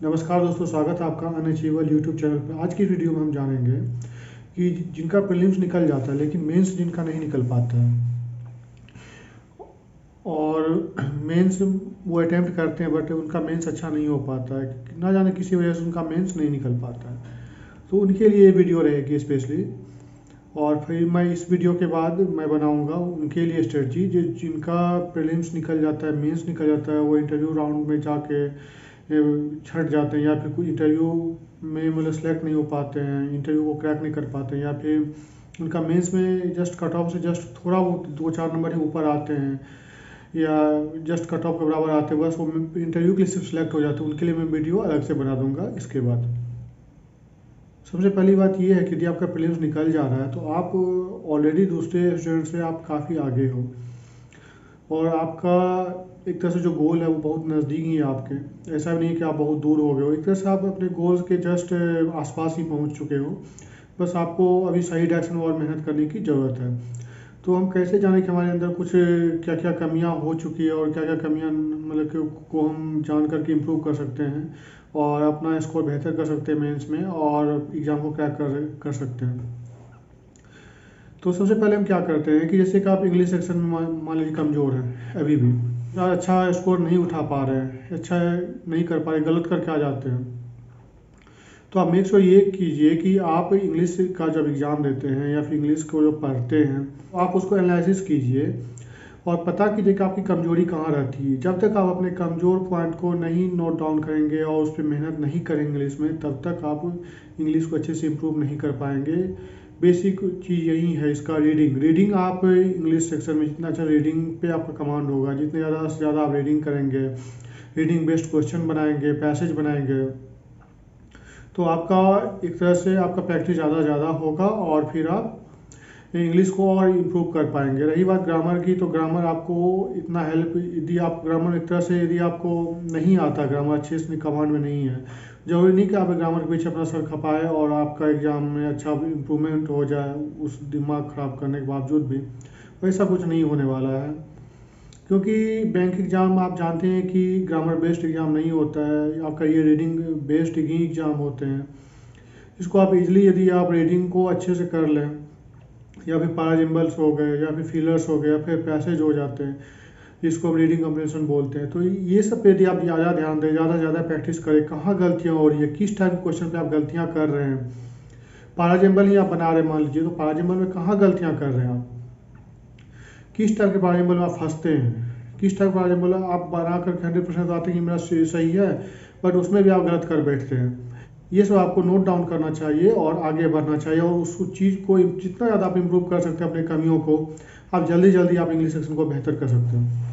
नमस्कार दोस्तों, स्वागत है आपका अनअचीवेबल यूट्यूब चैनल पर। आज की वीडियो में हम जानेंगे कि जिनका प्रीलिम्स निकल जाता है लेकिन मेंस जिनका नहीं निकल पाता है, और मेंस वो अटेम्प्ट करते हैं बट उनका मेंस अच्छा नहीं हो पाता है, ना जाने किसी वजह से उनका मेंस नहीं निकल पाता है। तो उनके लिए ये वीडियो रहेगी स्पेशली। और फिर मैं इस वीडियो के बाद मैं बनाऊंगा उनके लिए स्ट्रेटजी जिनका प्रीलिम्स निकल जाता है, मेंस निकल जाता है, वो इंटरव्यू राउंड में जाके छट जाते हैं, या फिर कुछ इंटरव्यू में मतलब सेलेक्ट नहीं हो पाते हैं, इंटरव्यू को क्रैक नहीं कर पाते हैं, या फिर उनका मेंस में जस्ट कट ऑफ से जस्ट थोड़ा बहुत 2-4 नंबर ही ऊपर आते हैं, या जस्ट कट ऑफ के बराबर आते हैं, बस वो इंटरव्यू के लिए सिर्फ सेलेक्ट हो जाते हैं। उनके लिए मैं वीडियो अलग से बना दूंगा इसके बाद। सबसे पहली बात ये है कि यदि आपका प्रीलिम्स निकल जा रहा है तो आप ऑलरेडी दूसरे स्टूडेंट से आप काफ़ी आगे हो, और आपका एक तरह से जो गोल है वो बहुत नज़दीक ही है आपके। ऐसा भी नहीं कि आप बहुत दूर हो गए हो, एक तरह से आप अपने गोल्स के जस्ट आसपास ही पहुंच चुके हो। बस आपको अभी सही डायरेक्शन में और मेहनत करने की ज़रूरत है। तो हम कैसे जानें कि हमारे अंदर कुछ क्या क्या कमियां हो चुकी है, और क्या क्या कमियां मतलब कि को हम जान करके इम्प्रूव कर सकते हैं और अपना स्कोर बेहतर कर सकते हैं मेंस में, और एग्ज़ाम को क्रैक कर सकते हैं। तो सबसे पहले हम क्या करते हैं कि जैसे कि आप इंग्लिश सेक्शन में मान लीजिए कमज़ोर हैं अभी भी, या अच्छा स्कोर नहीं उठा पा रहे हैं, अच्छा नहीं कर पा रहे, गलत करके आ जाते हैं, तो आप मेक श्योर ये कीजिए कि आप इंग्लिश का जब एग्ज़ाम देते हैं या फिर इंग्लिश को जो पढ़ते हैं तो आप उसको एनालिसिस कीजिए और पता कीजिए कि आपकी कमज़ोरी कहाँ रहती है। जब तक आप अपने कमज़ोर पॉइंट को नहीं नोट डाउन करेंगे और उस पर मेहनत नहीं करेंगे इंग्लिश में, तब तक आप इंग्लिश को अच्छे से इम्प्रूव नहीं कर पाएंगे। बेसिक चीज़ यही है इसका। रीडिंग आप इंग्लिश सेक्शन में जितना अच्छा रीडिंग पे आपका कमांड होगा, जितने ज़्यादा से ज़्यादा आप रीडिंग करेंगे, रीडिंग बेस्ड क्वेश्चन बनाएंगे, पैसेज बनाएंगे, तो आपका एक तरह से आपका प्रैक्टिस ज़्यादा होगा और फिर आप इंग्लिश को और इम्प्रूव कर पाएंगे। रही बात ग्रामर की, तो ग्रामर आपको इतना हेल्प, यदि आप ग्रामर एक तरह से यदि आपको नहीं आता, ग्रामर अच्छे से कमांड में नहीं है, जरूरी नहीं कि आप ग्रामर के पीछे अपना सर खपाए और आपका एग्जाम में अच्छा इम्प्रूवमेंट हो जाए उस दिमाग ख़राब करने के बावजूद भी। वैसा कुछ नहीं होने वाला है, क्योंकि बैंक एग्ज़ाम आप जानते हैं कि ग्रामर बेस्ड एग्ज़ाम नहीं होता है आपका, ये रीडिंग बेस्ड ही एग्ज़ाम होते हैं। इसको आप इजीली यदि आप रीडिंग को अच्छे से कर लें, या फिर पैराजिम्बल्स हो गए, या फिर फिलर्स हो गए, या फिर पैसेज हो जाते हैं, जिसको हम रीडिंग कम्प्रीहेंशन बोलते हैं, तो ये सब पे यदि आप ज़्यादा ध्यान दें, ज़्यादा से ज़्यादा प्रैक्टिस करें, कहाँ गलतियाँ हो रही है, किस टाइप के क्वेश्चन पे आप गलतियाँ कर रहे हैं। पैराजिम्बल ही आप बना रहे हैं मान लीजिए, तो पैराजिम्बल में कहाँ गलतियाँ कर रहे हैं आप, किस टाइप के पैराजिम्बल में आप फंसते हैं, किस टाइप का पैराजिम्बल आप बना कर 100% आते हैं कि मेरा सही है, बट उसमें भी आप गलत कर बैठते हैं। ये सब आपको नोट डाउन करना चाहिए और आगे बढ़ना चाहिए, और उस चीज़ को जितना ज़्यादा आप इम्प्रूव कर सकते हैं अपने कमियों को, आप जल्दी आप इंग्लिश सेक्शन को बेहतर कर सकते हैं।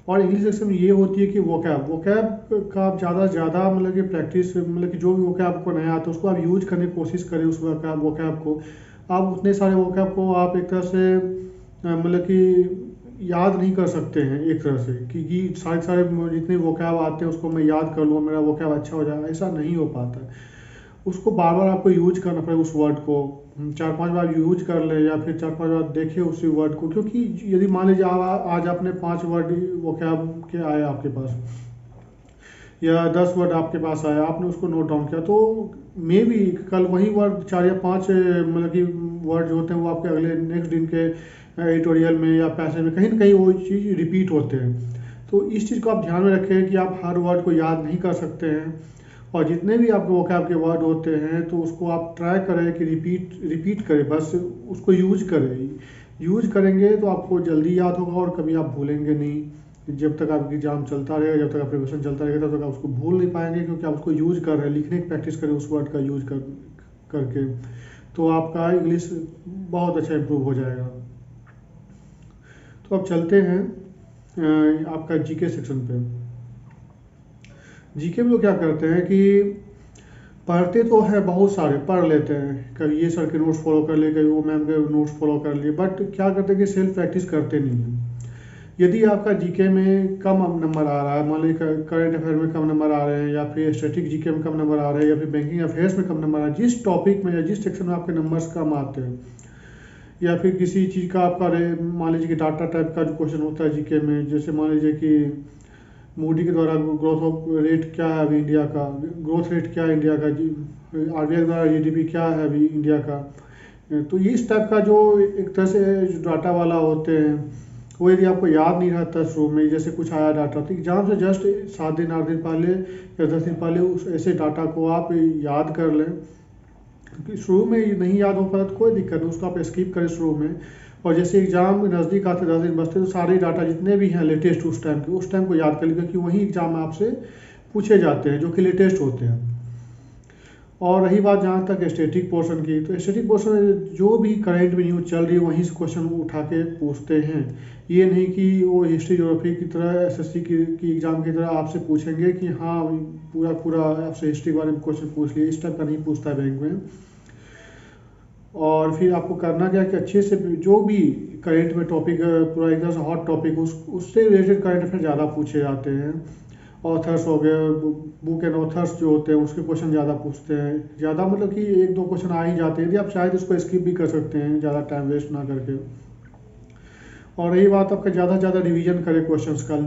और इंग्लिश सेक्शन में ये होती है कि वोकैब का आप ज़्यादा से ज़्यादा मतलब कि प्रैक्टिस, मतलब कि जो भी वोकैब आपको नया आता है उसको आप यूज करने की कोशिश करें। उस वोकैब को आप उतने सारे वोकैब को आप एक तरह से मतलब कि याद नहीं कर सकते हैं एक तरह से कि सारे जितने वोकैब आते हैं उसको मैं याद कर लूँ, मेरा वोकैब अच्छा हो जाएगा, ऐसा नहीं हो पाता है। उसको बार बार आपको यूज करना पड़ेगा, उस वर्ड को 4-5 बार यूज कर ले, या फिर 4-5 बार देखे उसी वर्ड को। क्योंकि यदि मान लीजिए आज आपने 5 वर्ड वोकैब के आए आपके पास, या 10 वर्ड आपके पास आया, आपने उसको नोट डाउन किया, तो मे बी कल वही वर्ड 4 या 5 मतलब कि वर्ड जो होते हैं वो आपके अगले नेक्स्ट दिन के एडिटोरियल में या पैसेज में कहीं ना कहीं वो चीज़ रिपीट होते हैं। तो इस चीज़ को आप ध्यान में रखें कि आप हर वर्ड को याद नहीं कर सकते हैं, और जितने भी आपके वोकैब के वर्ड होते हैं तो उसको आप ट्राई करें कि रिपीट करें, बस उसको यूज करें। यूज करेंगे तो आपको जल्दी याद होगा और कभी आप भूलेंगे नहीं। जब तक आपका एग्जाम चलता रहेगा, जब तक आप प्रिपरेशन चलता रहेगा, तब तक आप उसको भूल नहीं पाएंगे, क्योंकि आप उसको यूज कर रहे हैं। लिखने की प्रैक्टिस करें उस वर्ड का यूज करके, तो आपका इंग्लिश बहुत अच्छा इम्प्रूव हो जाएगा। तो अब चलते हैं आपका जीके सेक्शन पे। जीके में लोग क्या करते हैं कि पढ़ते तो है, बहुत सारे पढ़ लेते हैं, कभी ये सर के नोट्स फॉलो कर लिए, कभी वो मैम के नोट्स फॉलो कर लिए, बट क्या करते हैं कि सेल्फ प्रैक्टिस करते नहीं हैं। यदि आपका जीके में कम नंबर आ रहा है, मान लीजिए करंट अफेयर में कम नंबर आ रहे हैं, या फिर स्टैटिक जीके में कम नंबर आ रहे हैं, या फिर बैंकिंग अफेयर्स में कम नंबर आ रहे हैं, जिस टॉपिक में या जिस सेक्शन में आपके नंबर्स कम आते हैं, या फिर किसी चीज़ का आपका मान लीजिए कि डाटा टाइप का जो क्वेश्चन होता है जीके में, जैसे मान लीजिए कि मूडी के द्वारा ग्रोथ ऑफ रेट क्या है अभी इंडिया का, ग्रोथ रेट क्या है इंडिया का, आरबीआई द्वारा जीडीपी क्या है अभी इंडिया का। तो इस टाइप का जो एक तरह से जो डाटा वाला होते हैं, वो यदि आपको याद नहीं रहता शुरू में, जैसे कुछ आया डाटा तो एग्जाम से जस्ट 7 दिन 8 दिन पहले या 10 दिन पहले उस ऐसे डाटा को आप याद कर लें। क्योंकि शुरू में नहीं याद हो पाता तो कोई दिक्कत नहीं, उसको आप स्किप करें शुरू में। और जैसे एग्जाम नज़दीक आते 10 दिन बचते तो सारे डाटा जितने भी हैं लेटेस्ट उस टाइम के, उस टाइम को याद कर लीजिए, क्योंकि वही एग्जाम में आपसे पूछे जाते हैं जो कि लेटेस्ट होते हैं। और रही बात जहाँ तक स्टैटिक पोर्शन की, तो स्टैटिक पोर्शन में जो भी करंट में न्यूज़ चल रही है वहीं से क्वेश्चन उठा के पूछते हैं। ये नहीं कि वो हिस्ट्री ज्योग्राफी की तरह एसएससी की एग्ज़ाम की तरह आपसे पूछेंगे कि हाँ पूरा पूरा आपसे हिस्ट्री के बारे में क्वेश्चन पूछ लिया, इस टाइप का नहीं पूछता है बैंक में। और फिर आपको करना क्या कि अच्छे से जो भी करंट में टॉपिक पूरा एकदम से हॉट टॉपिक उससे रिलेटेड करंट अफेयर ज़्यादा पूछे जाते हैं। ऑथर्स हो गए, बुक एंड ऑथर्स जो होते हैं उसके क्वेश्चन ज़्यादा पूछते हैं, ज़्यादा मतलब कि 1-2 क्वेश्चन आ ही जाते हैं, यदि आप शायद उसको स्किप भी कर सकते हैं ज़्यादा टाइम वेस्ट ना करके। और रही बात आपका ज़्यादा से ज़्यादा रिवीजन करें क्वेश्चंस का,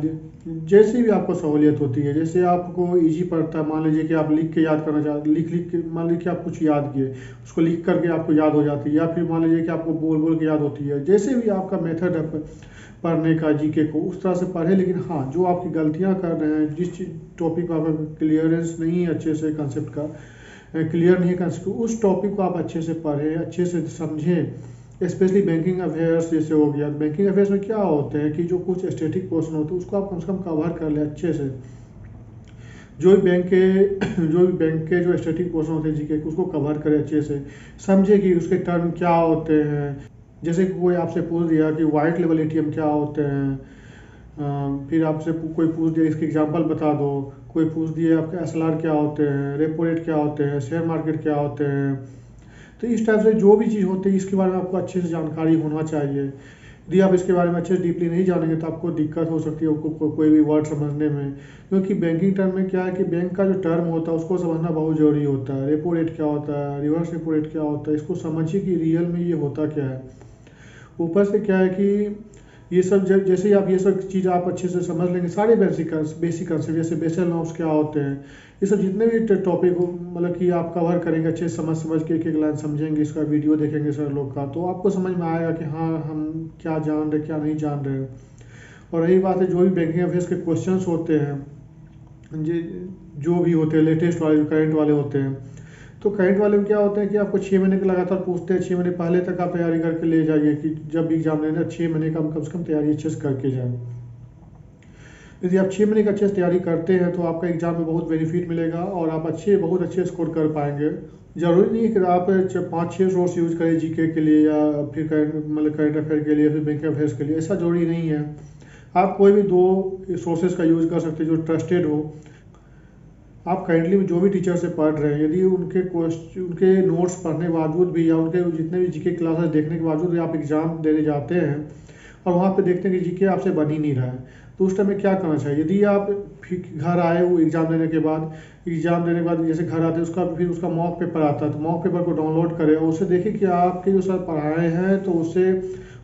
जैसी भी आपको सहूलियत होती है। जैसे आपको इजी पड़ता है, मान लीजिए कि आप लिख के याद करना चाहते, लिख के मान लीजिए कि आप कुछ याद किए, उसको लिख करके आपको याद हो जाती है, या फिर मान लीजिए कि आपको बोल बोल के याद होती है। जैसे भी आपका मेथड है पढ़ने का जीके को, उस तरह से पढ़े। लेकिन हाँ, जो आपकी गलतियाँ कर रहे हैं, जिस टॉपिक का आपका क्लियरेंस नहीं है अच्छे से, कंसेप्ट का क्लियर नहीं है कंसेप्ट, उस टॉपिक को आप अच्छे से पढ़ें, अच्छे से समझें। स्पेशली बैंकिंग अफेयर्स जैसे हो गया, बैंकिंग अफेयर्स में क्या होते हैं कि जो कुछ स्टैटिक पोर्शन होते हैं उसको आप कम से कम कवर कर लें अच्छे से। जो भी बैंक के जो स्टैटिक पोर्शन होते हैं जीके उसको कवर करें अच्छे से, समझे कि उसके टर्म क्या होते हैं। जैसे कि कोई आपसे पूछ दिया कि वाइट लेवल एटीएम क्या होते हैं, फिर आपसे कोई पूछ दिया इसके एग्जांपल बता दो, कोई पूछ दिया आपके एसएलआर क्या होते हैं, रेपो रेट क्या होते हैं, शेयर मार्केट क्या होते हैं। तो इस टाइप से जो भी चीज़ होती है इसके बारे में आपको अच्छे से जानकारी होना चाहिए। यदि आप इसके बारे में अच्छे से डीपली नहीं जानेंगे तो आपको दिक्कत हो सकती है कोई भी वर्ड समझने में। क्योंकि बैंकिंग टर्म में क्या है कि बैंक का जो टर्म होता है उसको समझना बहुत ज़रूरी होता है। रेपो रेट क्या होता है, रिवर्स रेपो रेट क्या होता है, इसको समझिए कि रियल में ये होता क्या है। ऊपर से क्या है कि ये सब जैसे ही आप ये सब चीज़ आप अच्छे से समझ लेंगे, सारे बेसिक कंसेप्ट जैसे बेसल नॉर्म्स क्या होते हैं, ये सब जितने भी टॉपिक मतलब कि आप कवर करेंगे अच्छे से समझ के एक एक लाइन समझेंगे, इसका वीडियो देखेंगे सर लोग का, तो आपको समझ में आएगा कि हाँ हम क्या जान रहे क्या नहीं जान रहे। और रही बात है जो भी बैंकिंग अफेयर्स के क्वेश्चन होते हैं, जो भी होते हैं लेटेस्ट वाले जो करंट वाले होते हैं, तो करंट वाले में क्या होता है कि आपको 6 महीने के लगातार पूछते हैं। 6 महीने पहले तक आप तैयारी करके ले जाइए कि जब भी एग्जाम लेना 6 महीने कम से कम तैयारी अच्छे से करके जाए। यदि आप 6 महीने का अच्छे से तैयारी करते हैं तो आपका एग्जाम में बहुत बेनिफिट मिलेगा और आप बहुत अच्छे स्कोर कर पाएंगे। ज़रूरी नहीं है कि आप 5-6 सोर्स यूज करें जीके के लिए या फिर करंट अफेयर के लिए, फिर बैंक अफेयर्स के लिए, ऐसा ज़रूरी नहीं है। आप कोई भी 2 सोर्सेज का यूज़ कर सकते हैं जो ट्रस्टेड हो। आप करेंटली जो भी टीचर से पढ़ रहे हैं, यदि उनके नोट्स पढ़ने के बावजूद भी या उनके जितने भी जीके क्लासेस देखने के बावजूद भी आप एग्ज़ाम देने जाते हैं और वहाँ पे देखते हैं कि जीके आपसे बन ही नहीं रहा है, तो उस टाइम में क्या करना चाहिए। यदि आप फिर घर आए वो एग्ज़ाम देने के बाद जैसे घर आते हैं फिर उसका मॉक पेपर आता है, तो मॉक पेपर को डाउनलोड करें और उससे देखें कि आपके जो सर पढ़ाए हैं तो उससे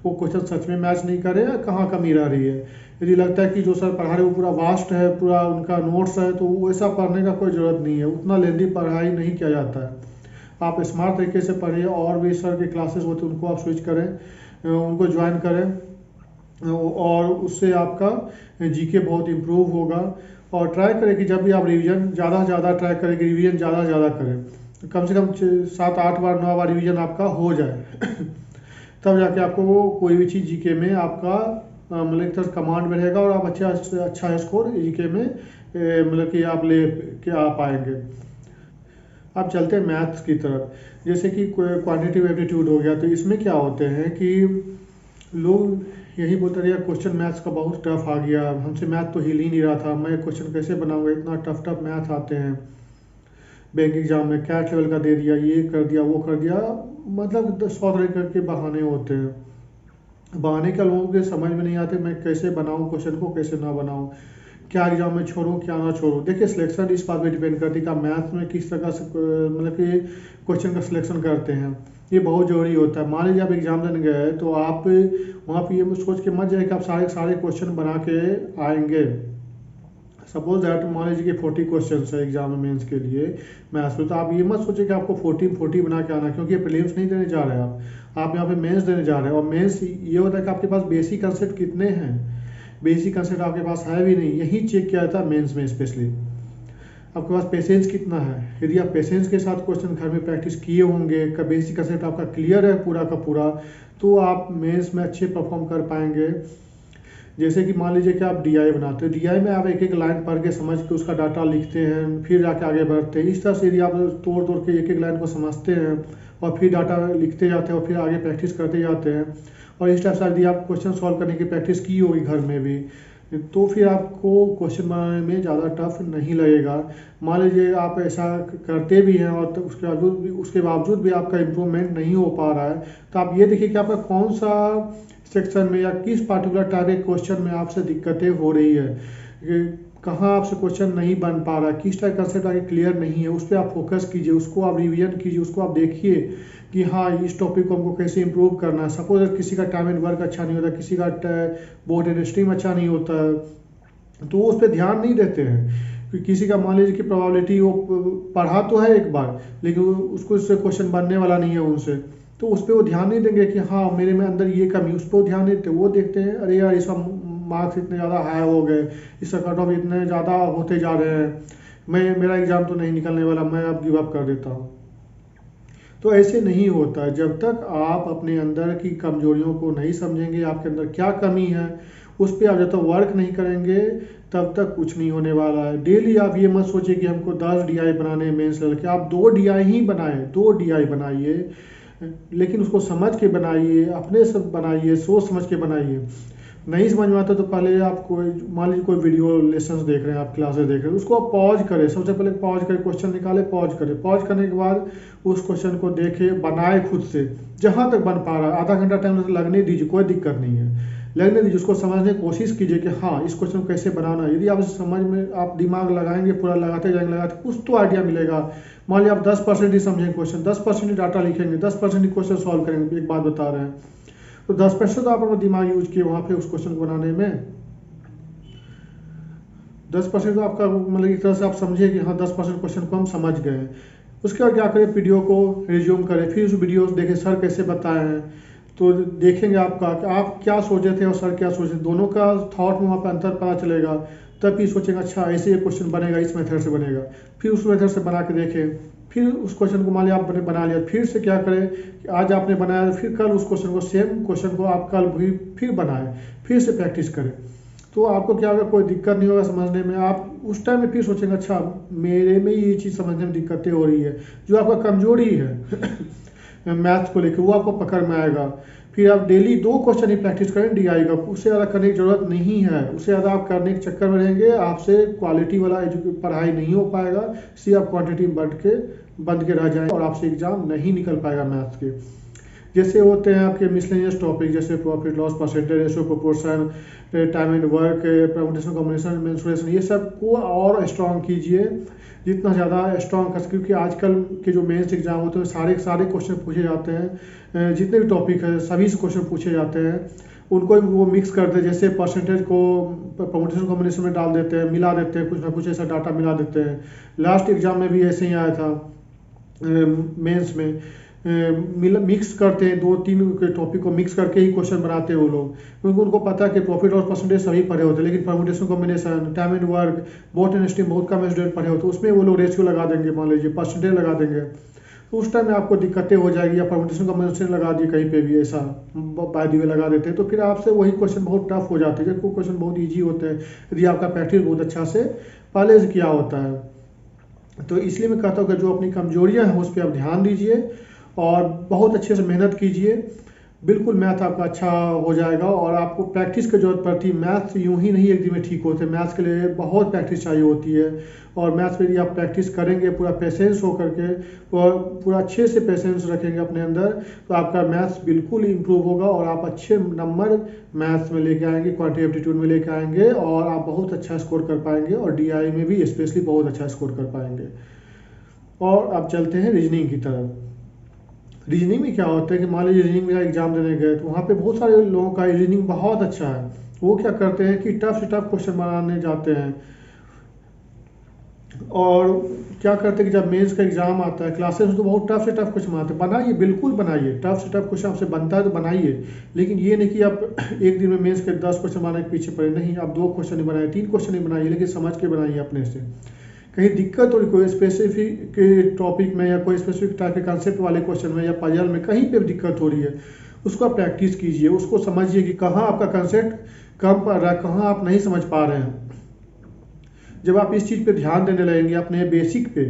वो क्वेश्चन सच में मैच नहीं करे या कहाँ कमी रह रही है। यदि लगता है कि जो सर पढ़ा रहे वो पूरा वास्ट है, पूरा उनका नोट्स है, तो वैसा पढ़ने का कोई ज़रूरत नहीं है, उतना लेंदी पढ़ाई नहीं किया जाता है। आप स्मार्ट तरीके से पढ़िए और भी सर के क्लासेस होते हैं उनको आप स्विच करें, उनको ज्वाइन करें और उससे आपका जीके बहुत इम्प्रूव होगा। और ट्राई करें कि जब भी आप रिवीजन ज़्यादा से ज़्यादा ट्राई करें कि रिवीजन ज़्यादा से ज़्यादा करें, कम से कम 7-8 बार 9 बार रिवीजन आपका हो जाए तब जाके आपको वो कोई भी चीज़ जीके में आपका मतलब एक तरह कमांड में रहेगा और आप अच्छा स्कोर जीके में मतलब कि आप ले के आ पाएंगे। अब चलते हैं मैथ्स की तरफ। जैसे कि क्वांटिटेटिव एप्टीट्यूड हो गया, तो इसमें क्या होते हैं कि लोग यही बोलते रहे क्वेश्चन मैथ्स का बहुत टफ आ गया, हमसे मैथ तो हिल ही नहीं रहा था, मैं क्वेश्चन कैसे बनाऊंगा, इतना टफ मैथ आते हैं बैंक एग्जाम में, कैट लेवल का दे दिया, ये कर दिया वो कर दिया, मतलब 100 तरह के बहाने होते हैं। बहाने क्या लोगों के समझ में नहीं आते, मैं कैसे बनाऊं क्वेश्चन को, कैसे ना बनाऊं, क्या एग्जाम में छोड़ूं क्या ना छोड़ूं। देखिए सिलेक्शन इस बात पे डिपेंड करती है कि आप मैथ में किस तरह से मतलब कि क्वेश्चन का सिलेक्शन करते हैं, ये बहुत ज़रूरी होता है। मान लीजिए आप एग्जाम देने गए तो आप वहाँ पे ये सोच के मत जाए कि आप सारे क्वेश्चन बना के आएंगे। सपोज दैट मान लीजिए कि 40 क्वेश्चन है एग्जाम में मेंस के लिए मैथ्स में, तो आप ये मत सोचिए कि आपको 40 बना के आना, क्योंकि ये प्रीलिम्स नहीं देने जा रहे हैं आप यहाँ पे मेंस देने जा रहे हैं। और मेंस ये होता है कि आपके पास बेसिक कंसेप्ट कितने हैं, बेसिक कंसेप्ट आपके पास है भी नहीं, यही चेक किया जाता है मेंस में स्पेशली। आपके पास पेशेंस कितना है, यदि आप पेशेंस के साथ क्वेश्चन घर में प्रैक्टिस किए होंगे, का बेसिक कंसेप्ट आपका क्लियर है पूरा का पूरा, तो आप मेंस में अच्छे परफॉर्म कर पाएंगे। जैसे कि मान लीजिए कि आप डीआई बनाते हैं, डीआई में आप एक एक लाइन पढ़ के समझ के उसका डाटा लिखते हैं, फिर जाके आगे बढ़ते हैं। इस तरह से यदि आप तोड़ तोड़ के एक एक लाइन को समझते हैं और फिर डाटा लिखते जाते हैं और फिर आगे प्रैक्टिस करते जाते हैं, और इस टाइप से यदि आप क्वेश्चन सॉल्व करने की प्रैक्टिस की होगी घर में भी, तो फिर आपको क्वेश्चन बनाने में ज़्यादा टफ नहीं लगेगा। मान लीजिए आप ऐसा करते भी हैं और तो उसके बावजूद भी आपका इम्प्रूवमेंट नहीं हो पा रहा है, तो आप ये देखिए कि आपका कौन सा सेक्शन में या किस पार्टिकुलर टाइप के क्वेश्चन में आपसे दिक्कतें हो रही है, कहाँ आपसे क्वेश्चन नहीं बन पा रहा है, किस टाइप कंसेप्ट आगे क्लियर नहीं है, उस पर आप फोकस कीजिए, उसको आप रिवीजन कीजिए, उसको आप देखिए कि हाँ इस टॉपिक को हमको कैसे इंप्रूव करना है। सपोज किसी का टाइम एंड वर्क अच्छा नहीं होता, किसी का बोर्ड एंड स्ट्रीम अच्छा नहीं होता है, तो वो उस पर ध्यान नहीं देते हैं। किसी का मान लीजिए कि प्रोबेबिलिटी वो पढ़ा तो है एक बार, लेकिन उसको उससे क्वेश्चन बनने वाला नहीं है उनसे, तो उस पर वो ध्यान नहीं देंगे कि हाँ मेरे में अंदर ये कमी, उस पर वो ध्यान नहीं देते। वो देखते हैं अरे यार इसका मार्क्स इतने ज़्यादा हाई हो गए, इसका कट ऑफ इतने ज़्यादा होते जा रहे हैं, मेरा एग्ज़ाम तो नहीं निकलने वाला, मैं अब गिव अप कर देता हूँ। तो ऐसे नहीं होता है। जब तक आप अपने अंदर की कमजोरियों को नहीं समझेंगे, आपके अंदर क्या कमी है उस पर आप जब तक वर्क नहीं करेंगे तब तक कुछ नहीं होने वाला है। डेली आप ये मत सोचिए कि हमको 10 डीआई बनाने हैं मेंस लेवल के, आप 2 डीआई ही बनाए, 2 डीआई बनाइए, लेकिन उसको समझ के बनाइए, अपने से बनाइए, सोच समझ के बनाइए। नहीं समझ में आता तो पहले आप कोई मान लीजिए कोई वीडियो लेसन देख रहे हैं, आप क्लासेस देख रहे हैं, उसको आप पॉज करें, सबसे पहले पॉज करें, क्वेश्चन निकाले, पॉज करें, पॉज करने के बाद उस क्वेश्चन को देखें, बनाए खुद से जहाँ तक बन पा रहा है। आधा घंटा टाइम लगने दीजिए, कोई दिक्कत नहीं है, लगने दीजिए, उसको समझने की कोशिश कीजिए कि हाँ इस क्वेश्चन को कैसे बनाना है। यदि आप इसे समझ में आप दिमाग लगाएंगे, पूरा लगाते जाएंगे कुछ तो आइडिया मिलेगा। मान लीजिए आप 10% ही समझेंगे क्वेश्चन, 10% ही डाटा लिखेंगे, 10% ही क्वेश्चन सॉल्व करेंगे, एक बात बता रहे हैं, तो 10% तो आप अपना दिमाग यूज किए वहाँ पे उस क्वेश्चन को बनाने में, 10% तो आपका मतलब एक तरह से आप समझिए कि हाँ 10% क्वेश्चन को हम समझ गए हैं। उसके बाद क्या करें, वीडियो को रिज्यूम करें, फिर उस वीडियो को देखें सर कैसे बताए हैं, तो देखेंगे आपका कि आप क्या सोचे थे और सर क्या सोचे, दोनों का थॉट में वहाँ पर अंतर पता चलेगा। तब भी सोचेंगे अच्छा ऐसे ये क्वेश्चन बनेगा, इस मेथड से बनेगा, फिर उस मेथड से बना के देखें। फिर उस क्वेश्चन को मान लिया आपने बना लिया, फिर से क्या करें कि आज आपने बनाया, फिर कल उस क्वेश्चन को, सेम क्वेश्चन को आप कल भी फिर बनाएं, फिर से प्रैक्टिस करें। तो आपको क्या होगा, कोई दिक्कत नहीं होगा समझने में। आप उस टाइम में फिर सोचेंगे अच्छा मेरे में ये चीज़ समझने में दिक्कतें हो रही है, जो आपका कमजोरी है मैथ्स को लेकर, वो आपको पकड़ में आएगा। फिर आप डेली 2 क्वेश्चन ही प्रैक्टिस करें डीआई का, उससे ज़्यादा करने की ज़रूरत नहीं है। उससे ज़्यादा आप करने के चक्कर में रहेंगे, आपसे क्वालिटी वाला पढ़ाई नहीं हो पाएगा, इसलिए आप क्वांटिटी बंद के रह जाएंगे और आपसे एग्जाम नहीं निकल पाएगा मैथ्स के। जैसे होते हैं आपके मिसलेनियस टॉपिक, जैसे profit loss, percentage ratio, proportion, time and work, permutation, combination, mensuration, ये सब को और स्ट्रॉन्ग कीजिए जितना ज़्यादा स्ट्रॉन्ग कर, क्योंकि आजकल के जो मेंस एग्जाम होते हैं सारे क्वेश्चन पूछे जाते हैं, जितने भी टॉपिक है सभी से क्वेश्चन पूछे जाते हैं, उनको वो मिक्स करते हैं। जैसे परसेंटेज को परमुटेशन कॉम्बिनेशन में डाल देते हैं, मिला देते हैं, कुछ ना कुछ ऐसा डाटा मिला देते हैं। लास्ट एग्जाम में भी ऐसे ही आया था मेंस में, मिक्स करते हैं, 2-3 के टॉपिक को मिक्स करके ही क्वेश्चन बनाते हैं वो लोग, क्योंकि उनको पता है कि प्रॉफिट और परसेंटेज सभी पढ़े होते हैं, लेकिन permutation combination, time and work, boat and stream बहुत कम स्टूडेंट पढ़े होते हैं, उसमें वो लोग रेशियो लगा देंगे, मान लीजिए परसेंटेज लगा देंगे, तो उस टाइम में आपको दिक्कतें हो जाएगी। या परमुटेशन कॉम्बिनेशन लगा दिए कहीं पे भी, ऐसा बाय द वे लगा देते हैं, तो फिर आपसे वही क्वेश्चन बहुत टफ हो जाते हैं, जबकि वो क्वेश्चन बहुत ईजी होते हैं यदि आपका प्रैक्टिस बहुत अच्छा से पहले से किया होता है। तो इसलिए मैं कहता हूँ कि जो अपनी कमजोरियाँ हैं उस पर आप ध्यान दीजिए और बहुत अच्छे से मेहनत कीजिए, बिल्कुल मैथ आपका अच्छा हो जाएगा। और आपको प्रैक्टिस की जरूरत पड़ती है, मैथ्स यूं ही नहीं एक दिन में ठीक होते, मैथ्स के लिए बहुत प्रैक्टिस चाहिए होती है। और मैथ्स में यदि आप प्रैक्टिस करेंगे पूरा पेशेंस हो करके, पूरा अच्छे से पेशेंस रखेंगे अपने अंदर, तो आपका मैथ्स बिल्कुल इम्प्रूव होगा और आप अच्छे नंबर मैथ्स में लेके आएंगे, क्वांटिटेटिव एप्टीट्यूड में लेके आएंगे और आप बहुत अच्छा स्कोर कर पाएंगे, और डीआई में भी स्पेशली बहुत अच्छा स्कोर कर पाएंगे। और अब चलते हैं रीजनिंग की तरफ। रीजनिंग में क्या होता है कि मान लीजिए रीजनिंग में एग्जाम देने गए, तो वहाँ पे बहुत सारे लोगों का रीजनिंग बहुत अच्छा है, वो क्या करते हैं कि टफ से टफ क्वेश्चन बनाने जाते हैं, और क्या करते हैं कि जब मेंस का एग्जाम आता है क्लासेस में तो बहुत टफ से टफ क्वेश्चन आते हैं, बनाइए बिल्कुल बनाइए, टफ से टफ क्वेश्चन आपसे बनता है तो बनाइए, लेकिन ये नहीं कि आप एक दिन में मेंस के 10 क्वेश्चन बनाने के पीछे पड़े, नहीं, आप 2 क्वेश्चन नहीं बनाइए, 3 क्वेश्चन नहीं बनाइए, लेकिन समझ के बनाइए अपने से। कहीं दिक्कत हो रही कोई स्पेसिफिक टॉपिक में या कोई स्पेसिफिक टाइप के कंसेप्ट वाले क्वेश्चन में या पजल में कहीं पे भी दिक्कत हो रही है, उसको आप प्रैक्टिस कीजिए, उसको समझिए कि कहाँ आपका कंसेप्ट कम पड़ रहा है, कहाँ आप नहीं समझ पा रहे हैं। जब आप इस चीज़ पे ध्यान देने लगेंगे अपने बेसिक पे,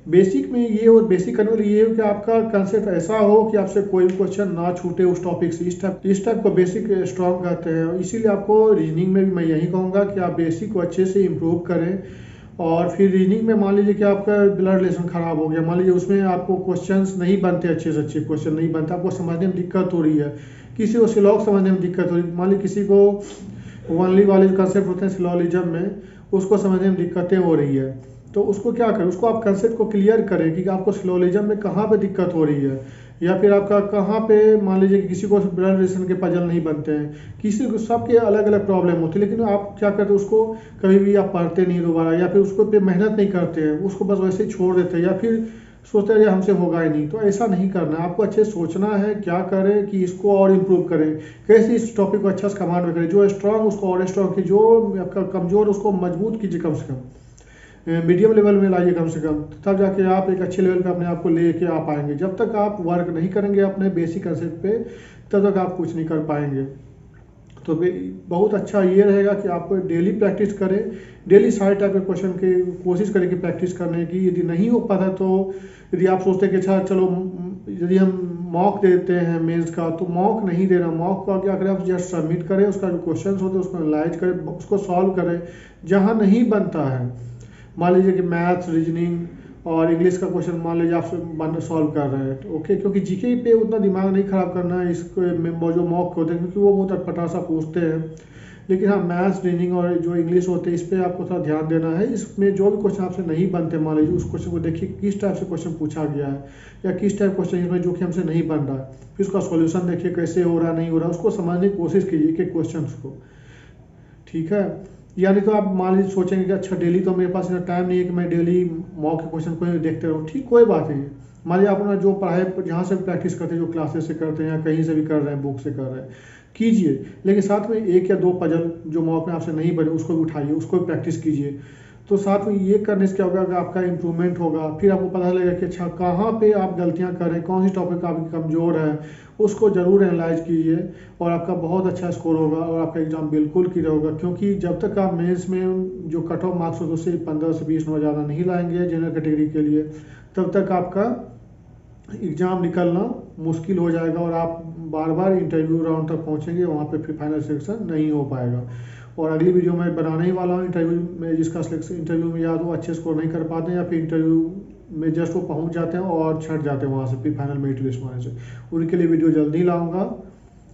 बेसिक में ये और बेसिक करने वाले ये हो कि आपका कंसेप्ट ऐसा हो कि आपसे कोई भी क्वेश्चन ना छूटे उस टॉपिक से, इस टाइप को बेसिक स्ट्रॉन्ग कहते हैं। इसीलिए आपको रीजनिंग में भी मैं यही कहूँगा कि आप बेसिक को अच्छे से इम्प्रूव करें। और फिर रीजनिंग में मान लीजिए कि आपका ब्लड रिलेशन खराब हो गया, मान लीजिए उसमें आपको क्वेश्चंस नहीं बनते, अच्छे से अच्छे क्वेश्चन नहीं बनते, आपको समझने में दिक्कत हो रही है, किसी को सिलॉग समझने में दिक्कत हो रही है, मान लीजिए किसी को वनली वाले जो कंसेप्ट होते हैं सिलोजिज्म में, उसको समझने में दिक्कतें हो रही है, तो उसको क्या करें, उसको आप कंसेप्ट को क्लियर करें कि आपको सिलोजिज्म में कहाँ पे दिक्कत हो रही है, या फिर आपका कहाँ पे मान लीजिए कि किसी को ब्लड रिलेशन के पजल नहीं बनते हैं, किसी को सबके अलग अलग प्रॉब्लम होती है, लेकिन आप क्या करते हैं उसको कभी भी आप पढ़ते नहीं दोबारा, या फिर उसको पे मेहनत नहीं करते हैं, उसको बस वैसे ही छोड़ देते हैं, या फिर सोचते हैं हमसे होगा ही नहीं। तो ऐसा नहीं करना है, आपको अच्छे सोचना है क्या करें कि इसको और इम्प्रूव करें, कैसे इस टॉपिक को अच्छा से कमांड में करें, जो स्ट्रांग उसको और स्ट्रांग की, जो आपका कमज़ोर उसको मजबूत कीजिए, कम से कम मीडियम लेवल में लाइए कम से कम, तब जाके आप एक अच्छे लेवल पे अपने आप को लेके आ पाएंगे। जब तक आप वर्क नहीं करेंगे अपने बेसिक कंसेप्ट पे, तब तक आप कुछ नहीं कर पाएंगे। तो बहुत अच्छा ये रहेगा कि आप डेली प्रैक्टिस करें, डेली सारे टाइप के क्वेश्चन की कोशिश करें कि प्रैक्टिस करने की। यदि नहीं हो पाता तो यदि आप सोचते हैं कि अच्छा चलो यदि हम मॉक देते हैं मेंस का, तो मॉक नहीं देना, मॉक का क्या करें, आप जस्ट सबमिट करें, उसका जो क्वेश्चन होते हैं उसको एनालाइज करें, उसको सॉल्व करें। जहाँ नहीं बनता है, मान लीजिए कि मैथ्स, रीजनिंग और इंग्लिश का क्वेश्चन मान लीजिए आप सॉल्व कर रहे हैं, तो ओके, क्योंकि जीके पे उतना दिमाग नहीं खराब करना है इसको जो मॉक होते हैं, क्योंकि वो बहुत अटपटा सा पूछते हैं। लेकिन हाँ, मैथ्स, रीजनिंग और जो इंग्लिश होते हैं इस पर आपको थोड़ा ध्यान देना है। इसमें जो भी क्वेश्चन आपसे नहीं बनते, मान लीजिए उस क्वेश्चन को देखिए किस टाइप से क्वेश्चन पूछा गया है, या किस टाइप क्वेश्चन इसमें जो कि हमसे नहीं बन रहा है, फिर उसका सॉल्यूशन देखिए कैसे हो रहा नहीं हो रहा, उसको समझने की कोशिश कीजिए कि क्वेश्चन को, ठीक है। यानी तो आप मान लीजिए सोचेंगे कि अच्छा डेली तो मेरे पास इतना टाइम नहीं है कि मैं डेली मॉक के क्वेश्चन को ही देखते रहूँ, ठीक, कोई बात नहीं। मान लीजिए आप अपना जो पढ़ाई जहाँ से प्रैक्टिस करते हैं, जो क्लासेस से करते हैं या कहीं से भी कर रहे हैं, बुक से कर रहे हैं, कीजिए, लेकिन साथ में 1 या 2 पजल जो मॉक में आपसे नहीं बने उसको भी उठाइए, उसको भी प्रैक्टिस कीजिए। तो साथ में ये करने से क्या होगा कि आपका इंप्रूवमेंट होगा, फिर आपको पता लगेगा कि अच्छा कहाँ पे आप गलतियाँ कर रहे हैं, कौन सी टॉपिक आपकी कमज़ोर है, उसको ज़रूर एनालाइज कीजिए, और आपका बहुत अच्छा स्कोर होगा और आपका एग्ज़ाम बिल्कुल क्लियर होगा। क्योंकि जब तक आप मेंस में जो कट ऑफ मार्क्स होते हैं उससे 15 से 20 नंबर ज़्यादा नहीं लाएंगे जनरल कैटेगरी के लिए, तब तक आपका एग्ज़ाम निकलना मुश्किल हो जाएगा, और आप बार बार इंटरव्यू राउंड तक पहुंचेंगे, वहाँ पे फिर फाइनल सिलेक्शन नहीं हो पाएगा। और अगली वीडियो में बनाने ही वाला हूँ इंटरव्यू में, जिसका सिलेक्शन इंटरव्यू में या तो अच्छे स्कोर नहीं कर पाते हैं, या फिर इंटरव्यू में जस्ट वो पहुंच जाते हैं और छट जाते हैं वहाँ से, फिर फाइनल मेरिट लिस्ट में आने से, उनके लिए वीडियो जल्दी लाऊंगा,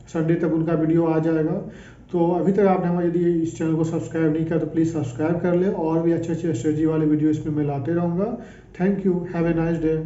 संडे तक उनका वीडियो आ जाएगा। तो अभी तक आपने हमारे यदि इस चैनल को सब्सक्राइब नहीं किया तो प्लीज़ सब्सक्राइब कर ले, और भी अच्छे अच्छे स्ट्रेटजी वाले वीडियो इसमें मैं लाते रहूँगा। Thank you, have a nice day.